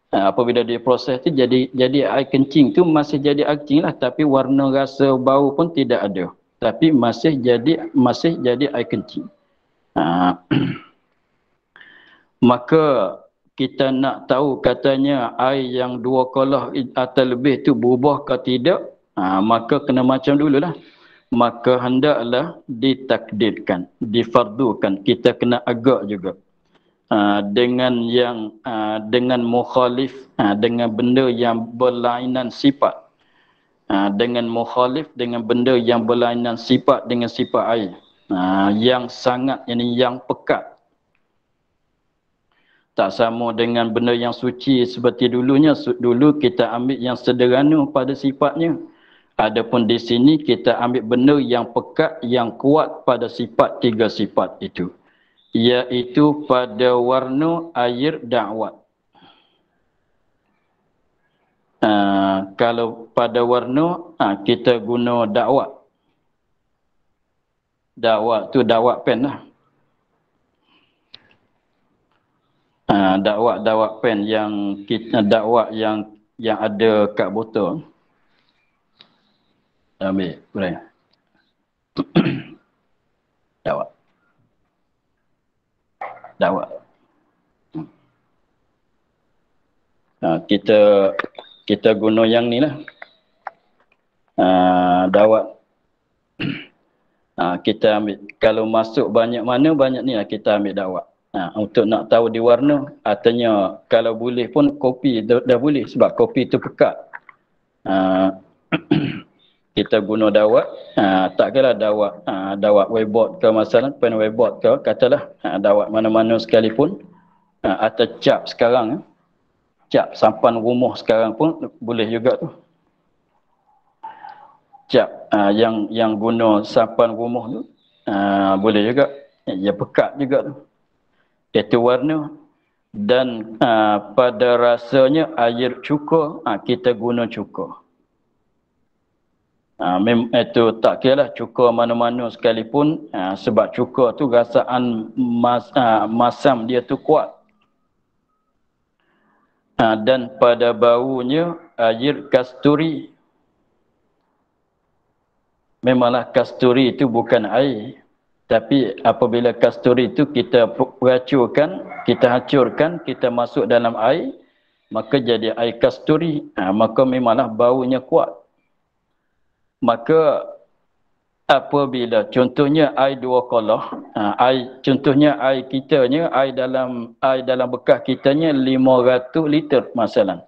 Apabila dia proses tu jadi air kencing tu masih jadi air kencing lah, tapi warna, rasa, bau pun tidak ada, tapi masih jadi air kencing. Maka kita nak tahu katanya air yang 2 kolah atau lebih tu berubah ke tidak, maka kena macam dululah. Maka hendaklah ditakdirkan, difardukan, kita kena agak juga dengan mukhalif, dengan benda yang berlainan sifat, dengan mukhalif, dengan benda yang berlainan sifat dengan sifat air, yang sangat, yang pekat. Tak sama dengan benda yang suci seperti dulunya. Dulu kita ambil yang sederhana pada sifatnya. Adapun di sini kita ambil benda yang pekat, yang kuat pada sifat, 3 sifat itu. Iaitu pada warna, air, dakwat. Kalau pada warna, kita guna dakwat. Dakwat tu dakwat pen lah. Dakwat pen yang kita yang ada kat botol. Ambil, boleh. Dakwat. Kita guna yang ni lah. Dakwat. Kita ambil, kalau masuk banyak mana, banyak ni lah kita ambil dakwat. Untuk nak tahu di warna, artinya kalau boleh pun kopi dah boleh, sebab kopi tu pekat. Kita guna dakwat, tak kira dakwat whiteboard ke masalah, pen whiteboard ke, katalah dakwat mana-mana sekalipun, atau cap sekarang, cap sampan rumah sekarang pun boleh juga tu. Cap yang guna sampan rumah tu, boleh juga, dia pekat juga tu. Itu warna. Dan pada rasanya air cuka, kita guna cuka. Itu tak kira lah cuka mana-mana sekalipun, sebab cuka tu rasaan masam dia tu kuat. Dan pada baunya air kasturi. Memanglah kasturi itu bukan air. Tapi apabila kasturi itu kita racurkan, kita hancurkan, kita masuk dalam air, maka jadi air kasturi. Maka memanglah baunya kuat. Maka apabila contohnya air 2 kolah, contohnya air kitanya, air dalam bekas kitanya 500 liter masalah.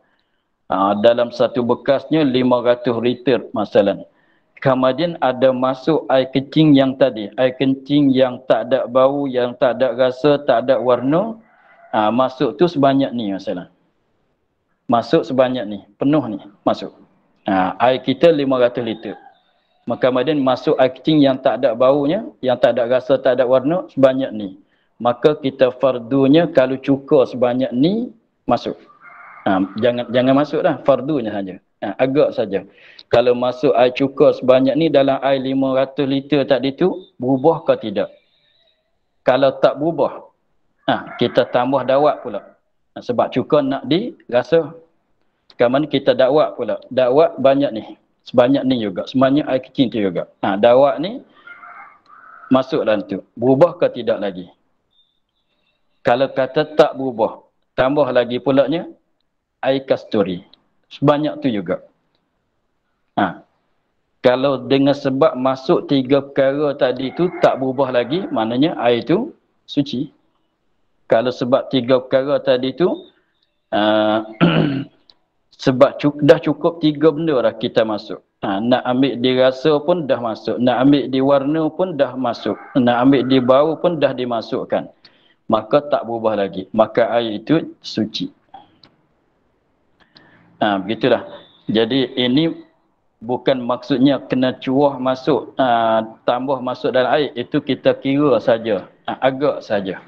Dalam satu bekasnya 500 liter masalah. Kemudian ada masuk air kencing yang tadi, air kencing yang tak ada bau, yang tak ada rasa, tak ada warna, masuk tu sebanyak ni masalah. Masuk sebanyak ni, penuh ni masuk. Air kita 500 liter. Maka kemudian masuk air kencing yang tak ada baunya, yang tak ada rasa, tak ada warna, sebanyak ni. Maka kita fardunya kalau cukup sebanyak ni, masuk. Jangan masuk dah, fardunya saja. Agak saja. Kalau masuk air cukup sebanyak ni dalam air 500 liter tadi tu, berubah ke tidak? Kalau tak berubah, kita tambah dakwat pula. Sebab cukup nak dirasa. Kemudian kita dakwat pula. Dakwat banyak ni. Sebanyak ni juga. Sebanyak air kecil tu juga. Dakwat ni masuk dalam tu. Berubah ke tidak lagi? Kalau kata tak berubah, tambah lagi pulaknya air kasturi. Sebanyak tu juga. Kalau dengan sebab masuk 3 perkara tadi tu tak berubah lagi, maknanya air tu suci. Kalau sebab 3 perkara tadi tu, sebab dah cukup 3 benda dah kita masuk. Nak ambil di rasa pun dah masuk. Nak ambil di warna pun dah masuk. Nak ambil di bau pun dah dimasukkan. Maka tak berubah lagi. Maka air itu suci. Begitulah. Jadi ini bukan maksudnya kena cuah masuk, tambah masuk dalam air. Itu kita kira saja. Agak saja.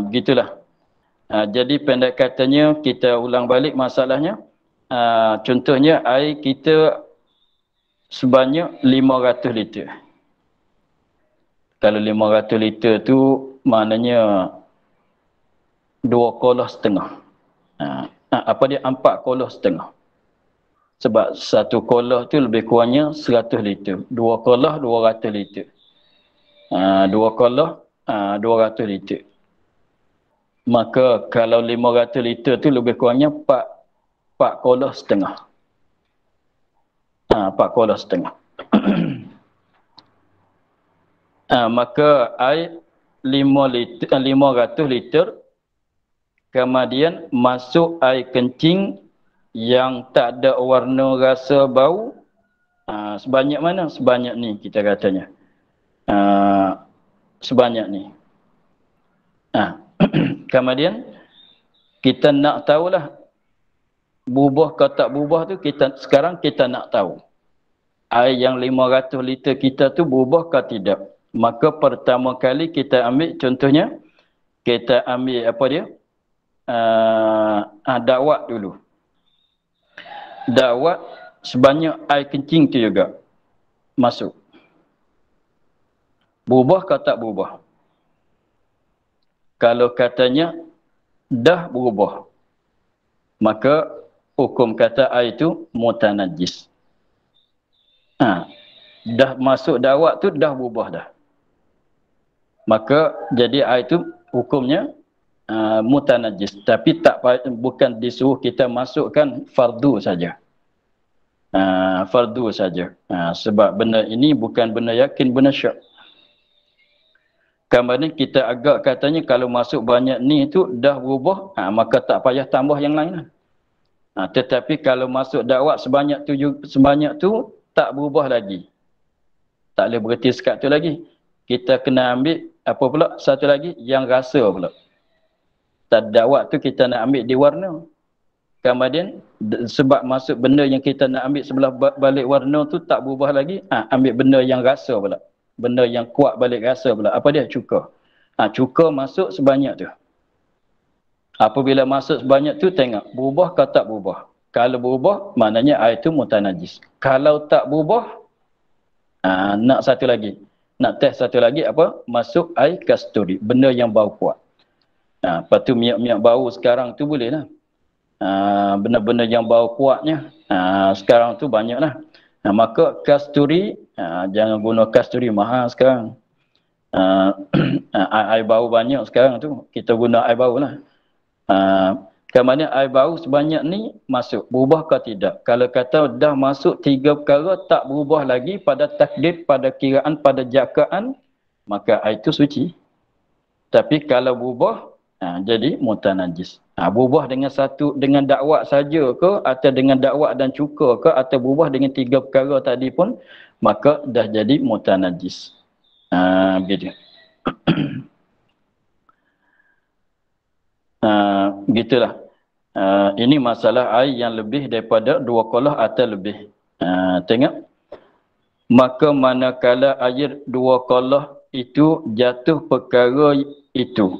Begitulah. Jadi pendek katanya, kita ulang balik masalahnya. Contohnya air kita sebanyak 500 liter. Kalau 500 liter tu maknanya 2 kolah setengah. Apa dia? 4 kolah setengah. Sebab satu kolah tu lebih kurangnya 100 liter. 2 kolah 200 liter. 2 kolah 200 liter. Maka kalau 500 liter tu lebih kurangnya 4 kolah setengah. 4 kolah setengah. Maka air 500 liter. Kemudian masuk air kencing yang tak ada warna, rasa, bau. Sebanyak mana? Sebanyak ni kita katanya. Sebanyak ni. Kemudian kita nak tahulah berubah ke tak berubah tu, sekarang kita nak tahu. Air yang 500 liter kita tu berubah ke tidak. Maka pertama kali kita ambil contohnya, kita ambil apa dia? Dakwat dulu. Dakwat sebanyak air kencing tu juga masuk. Berubah ke tak berubah? Kalau katanya dah berubah, maka hukum kata air itu mutanajis. Dah masuk dakwat tu dah berubah dah. Maka jadi air itu hukumnya mutanajis. Tapi bukan disuruh kita masukkan fardu saja. Fardu saja. Sebab benda ini bukan benda yakin, benda syak. Kemudian kita agak katanya kalau masuk banyak ni tu dah berubah, maka tak payah tambah yang lain. Tetapi kalau masuk dakwat sebanyak tu tak berubah lagi. Tak boleh berhenti sekat tu lagi. Kita kena ambil apa pula satu lagi yang rasa pula. Dakwat tu kita nak ambil di warna. Kemudian sebab masuk benda yang kita nak ambil sebelah balik warna tu tak berubah lagi, ambil benda yang rasa pula. Benda yang kuat balik rasa pula. Apa dia? Cuka. Cuka masuk sebanyak tu. Apabila masuk sebanyak tu, tengok. Berubah ke tak berubah? Kalau berubah, maknanya air tu mutanajis. Kalau tak berubah, nak satu lagi. Nak test satu lagi apa? Masuk air kasturi. Benda yang bau kuat. Lepas tu minyak-minyak bau sekarang tu boleh lah. benda-benda yang bau kuatnya. Sekarang tu banyaklah. Maka kasturi, jangan guna kasturi mahal sekarang. Air bau banyak sekarang tu. Kita guna air bau lah. Kemudian air bau sebanyak ni masuk. Berubah ke tidak? Kalau kata dah masuk 3 perkara tak berubah lagi pada takdir, pada kiraan, pada jakaan, maka air itu suci. Tapi kalau berubah, jadi mutanajis. Berubah dengan dakwat saja ke, atau dengan dakwat dan cuka ke, atau berubah dengan 3 perkara tadi pun, maka dah jadi mutanajis. Begitu. Gitulah. Ini masalah air yang lebih daripada 2 qolah atau lebih. Tengok. Maka manakala air 2 qolah itu jatuh perkara itu.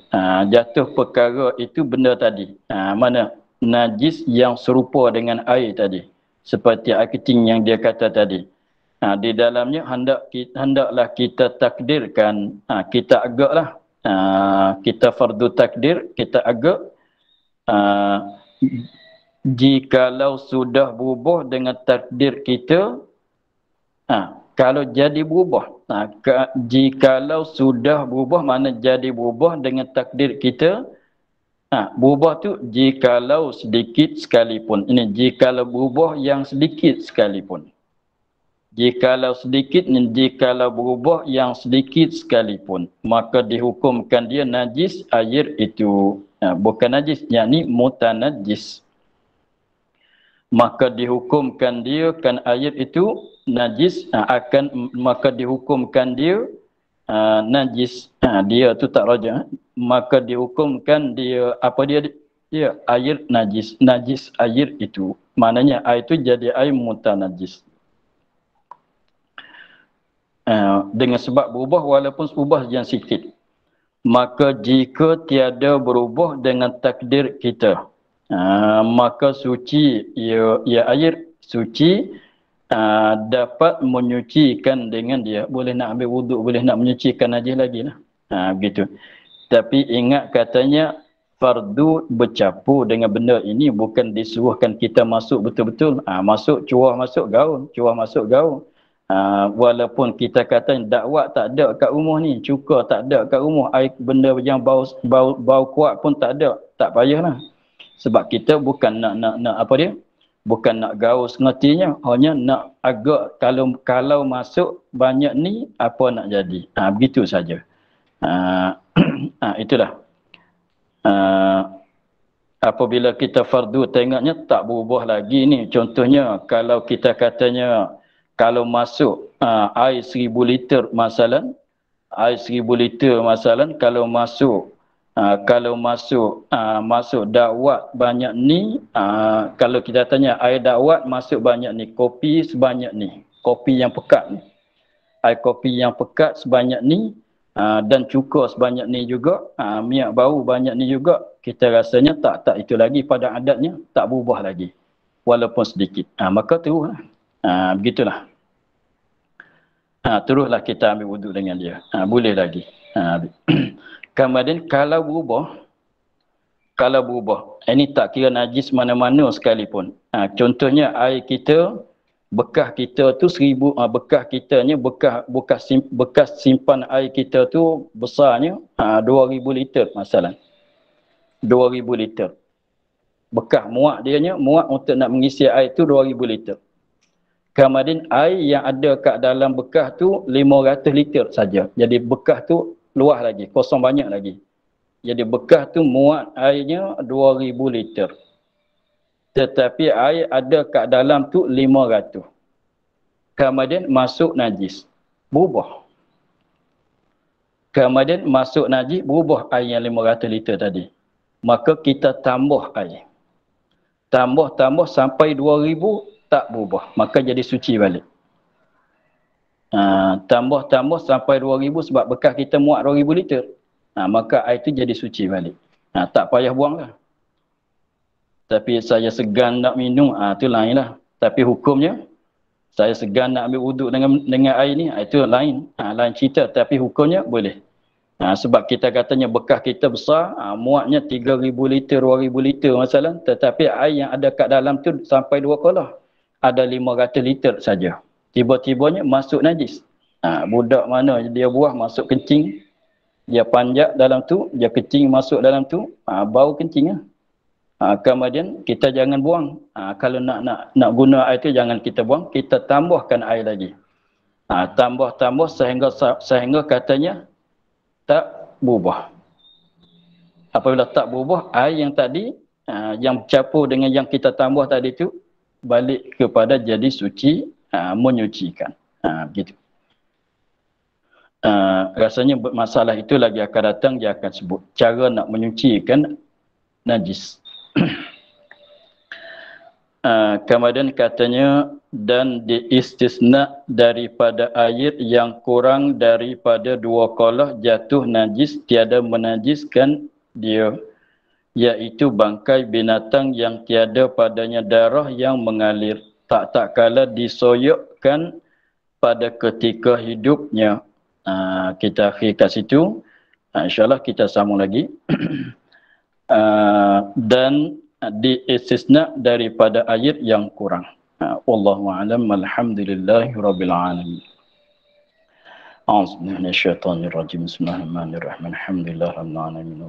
Jatuh perkara itu benda tadi. Mana? Najis yang serupa dengan air tadi. Seperti air kecing yang dia kata tadi. Di dalamnya hendaklah kita takdirkan. Kita agaklah. Kita fardu takdir, kita agak. Jikalau sudah berubah dengan takdir kita, kalau jadi berubah, jikalau sudah berubah, mana jadi berubah dengan takdir kita, berubah tu jikalau sedikit sekalipun. Ini jikalau berubah yang sedikit sekalipun. Jikalau sedikit, jikalau berubah yang sedikit sekalipun, maka dihukumkan dia najis air itu. Bukan najis, yakni mutanajis. Maka dihukumkan dia kan air itu najis, maka dihukumkan dia najis. Dia tu tak raja. Maka dihukumkan dia dia air najis. Najis air itu. Maknanya air itu jadi air mutanajis. Dengan sebab berubah walaupun berubah yang sikit. Maka jika tiada berubah dengan takdir kita, maka suci ia air suci dapat menyucikan dengan dia. Boleh nak ambil wuduk, boleh nak menyucikan najis lagi lah. Begitu. Tapi ingat katanya fardu bercampur dengan benda ini, bukan disuruhkan kita masuk betul-betul. Masuk cuah masuk gaul, cuah masuk gaul. Walaupun kita kata dakwat tak ada kat rumah ni, cuka tak ada kat rumah, air benda yang bau kuat pun tak ada, tak payahlah. Sebab kita bukan nak apa dia? Bukan nak gaul sengertinya, hanya nak agak kalau masuk banyak ni apa nak jadi. Begitu saja. Itulah. Apabila kita fardu tengoknya tak berubah lagi ni. Contohnya kalau kita katanya kalau masuk air 1000 liter masalan, air 1000 liter masalan, kalau masuk dakwat banyak ni, kalau kita tanya air dakwat masuk banyak ni, kopi sebanyak ni, kopi yang pekat ni, air kopi yang pekat sebanyak ni, dan cuka sebanyak ni juga, minyak bau banyak ni juga, kita rasanya tak itu lagi pada adatnya, tak berubah lagi walaupun sedikit. Maka teruslah. Begitulah. Teruslah kita ambil wuduk dengan dia. Boleh lagi. Kemudian kalau berubah, ini tak kira najis mana-mana sekalipun. Contohnya air kita, bekas kita tu 1000, bekas kitanya, bekas simpan air kita tu besarnya 2000 liter masalah. 2000 liter. Bekas muat untuk nak mengisi air tu 2000 liter. Kemudian air yang ada kat dalam bekas tu 500 liter saja. Jadi bekas tu luas lagi, kosong banyak lagi. Jadi bekas tu muat airnya 2000 liter. Tetapi air ada kat dalam tu 500. Kemudian masuk najis. Berubah. Kemudian masuk najis, berubah air yang 500 liter tadi. Maka kita tambah air. Tambah sampai 2000, tak berubah. Maka jadi suci balik. Tambah sampai 2000 sebab bekas kita muat 2000 liter. Maka air itu jadi suci balik. Tak payah buanglah. Tapi saya segan nak minum, itu lain lah. Tapi hukumnya, saya segan nak ambil wuduk dengan air ni, itu lain. Lain cerita. Tapi hukumnya boleh. Sebab kita katanya bekas kita besar, muatnya 3,000 liter, 2,000 liter masalah. Tetapi air yang ada kat dalam tu sampai 2 kolah. Ada 500 liter saja. Tiba-tibanya masuk najis. Budak mana dia buah masuk kencing, dia panjat dalam tu, dia kencing masuk dalam tu, bau kencing. Kemudian kita jangan buang. Kalau nak guna air tu jangan kita buang, kita tambahkan air lagi. Tambah sehingga katanya tak berubah. Apabila tak berubah, air yang tadi yang bercampur dengan yang kita tambah tadi tu balik kepada jadi suci, menyucikan. Begitu. Rasanya masalah itu lagi akan datang, dia akan sebut cara nak menyucikan najis. Kemudian katanya, dan diistisna daripada air yang kurang daripada 2 kolah jatuh najis tiada menajiskan dia, iaitu bangkai binatang yang tiada padanya darah yang mengalir, tak kala disoyokkan pada ketika hidupnya. Kita akhir kat situ. InsyaAllah kita sambung lagi. Dan diistisna daripada air yang kurang. Wallahu a'lam. Alhamdulillahi rabbil alamin. A'udzu billahi minasyaitonir rajim. Bismillahirrahmanirrahim. Alhamdulillahirabbil alamin.